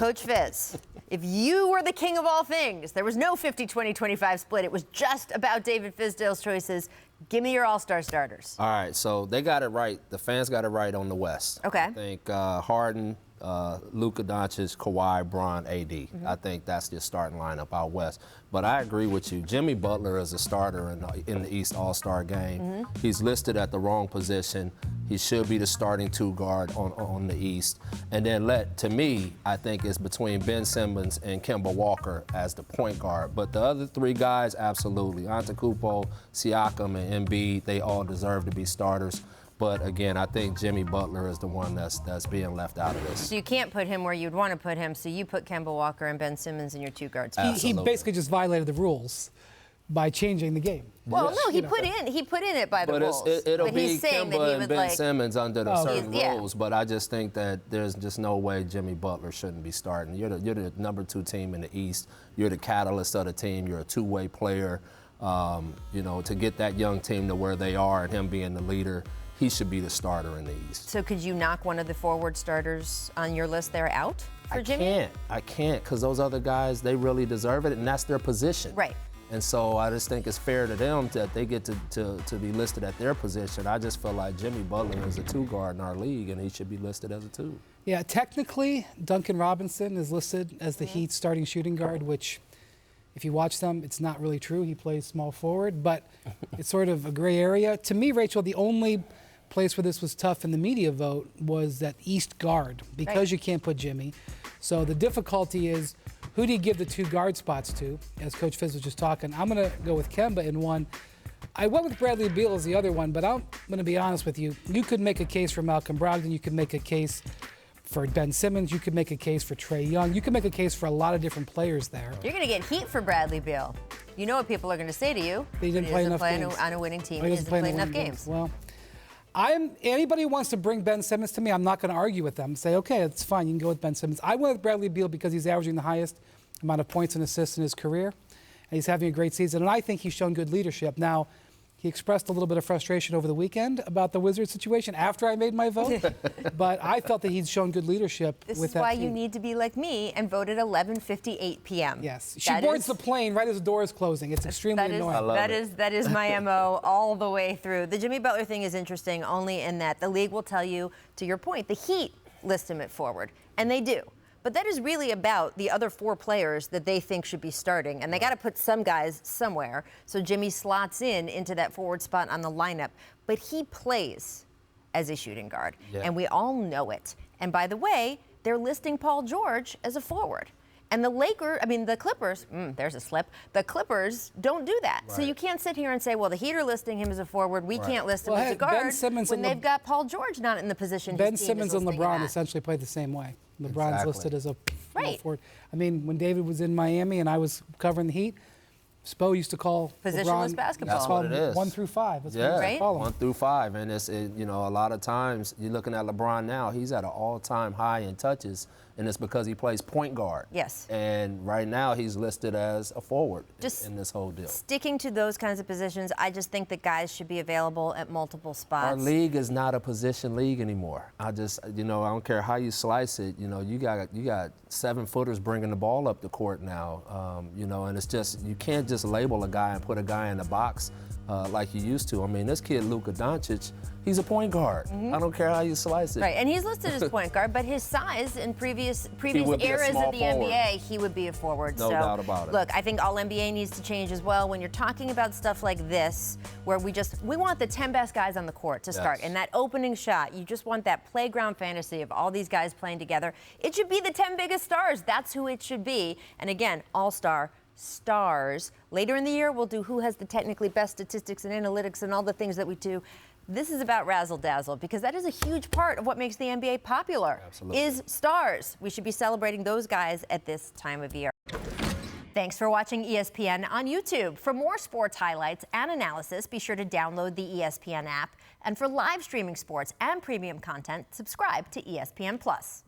Coach Fizz, if you were the king of all things, there was no 50-20-25 split. It was just about David Fizdale's choices. Give me your all-star starters. All right, so they got it right. The fans got it right on the West. Okay. I think Harden, Luka Doncic, Kawhi, Bron, AD. I think that's the starting lineup out West. But I agree with you. Jimmy Butler is a starter in the East All-Star game. He's listed at the wrong position. He should be the starting two guard on the East. And then to me, I think it's between Ben Simmons and Kemba Walker as the point guard. But the other three guys, absolutely. Antetokounmpo, Siakam, and Embiid, they all deserve to be starters. But again, I think Jimmy Butler is the one that's being left out of this. So you can't put him where you'd want to put him, so you put Kemba Walker and Ben Simmons in your two guard spots. He basically just violated the rules by changing the game. Well, no, he put in it by the rules. It'll but be he's saying that Kemba he and would Ben Simmons under the certain yeah. rules. But I just think that there's just no way Jimmy Butler shouldn't be starting. You're the number 2 team in the East. You're the catalyst of the team. You're a two-way player. To get that young team to where they are and him being the leader, he should be the starter in the East. So could you knock one of the forward starters on your list there out for Jimmy? I can't, because those other guys, they really deserve it, and that's their position. Right. And so I just think it's fair to them that they get to be listed at their position. I just feel like Jimmy Butler is a 2 guard in our league, and he should be listed as a 2. Yeah, technically, Duncan Robinson is listed as the Heat's starting shooting guard, which, if you watch them, it's not really true. He plays small forward, but it's sort of a gray area. To me, Rachel, the only place where this was tough in the media vote was that East guard, because you can't put Jimmy. So the difficulty is, who do you give the 2 guard spots to? As Coach Fizz was just talking, I'm going to go with Kemba in one. I went with Bradley Beal as the other one, but I'm going to be honest with you. You could make a case for Malcolm Brogdon. You could make a case for Ben Simmons. You could make a case for Trae Young. You could make a case for a lot of different players there. You're going to get heat for Bradley Beal. You know what people are going to say to you. He didn't play enough games. On a winning team. He doesn't play enough games. Well, anybody who wants to bring Ben Simmons to me, I'm not going to argue with them. Say, okay, it's fine. You can go with Ben Simmons. I went with Bradley Beal because he's averaging the highest amount of points and assists in his career, and he's having a great season. And I think he's shown good leadership. Now, he expressed a little bit of frustration over the weekend about the Wizards situation after I made my vote, but I felt that he's shown good leadership this with is that why team. you need to be like me and vote at 11:58 p.m. Yes, she boards the plane right as the door is closing. It's extremely annoying. That is my MO all the way through. The Jimmy Butler thing is interesting only in that the league will tell you, to your point, the Heat list him at forward, and they do. But that is really about the other 4 players that they think should be starting. And they got to put some guys somewhere. So Jimmy slots into that forward spot on the lineup. But he plays as a shooting guard. Yeah. And we all know it. And by the way, they're listing Paul George as a forward. And the Clippers, there's a slip. The Clippers don't do that. Right. So you can't sit here and say, well, the Heat are listing him as a forward. We can't list him as a guard when they've got Paul George not in the position. Ben Simmons and LeBron essentially play the same way. LeBron's listed as a forward. I mean, when David was in Miami and I was covering the Heat, Spo used to call positionless basketball. That's what it is. 1 through 5. That's right? 1 through 5. And a lot of times you're looking at LeBron now, he's at an all-time high in touches, and it's because he plays point guard. Yes. And right now he's listed as a forward in this whole deal. Sticking to those kinds of positions, I just think that guys should be available at multiple spots. Our league is not a position league anymore. I don't care how you slice it. You got 7-footers bringing the ball up the court now. And it's just, you can't just label a guy and put a guy in the box like you used to. I mean, this kid, Luka Doncic, he's a point guard. I don't care how you slice it. Right, and he's listed as point guard, but his size in previous eras of the NBA, he would be a forward. No doubt about it. Look, I think All-NBA needs to change as well. When you're talking about stuff like this, where we want the 10 best guys on the court to start. And that opening shot, you just want that playground fantasy of all these guys playing together. It should be the 10 biggest stars. That's who it should be. And again, all-star stars. Later in the year, we'll do who has the technically best statistics and analytics and all the things that we do. This is about razzle-dazzle, because that is a huge part of what makes the NBA popular. Absolutely. Is stars. We should be celebrating those guys at this time of year. Thanks for watching ESPN on YouTube. For more sports highlights and analysis, be sure to download the ESPN app. And for live streaming sports and premium content, subscribe to ESPN+.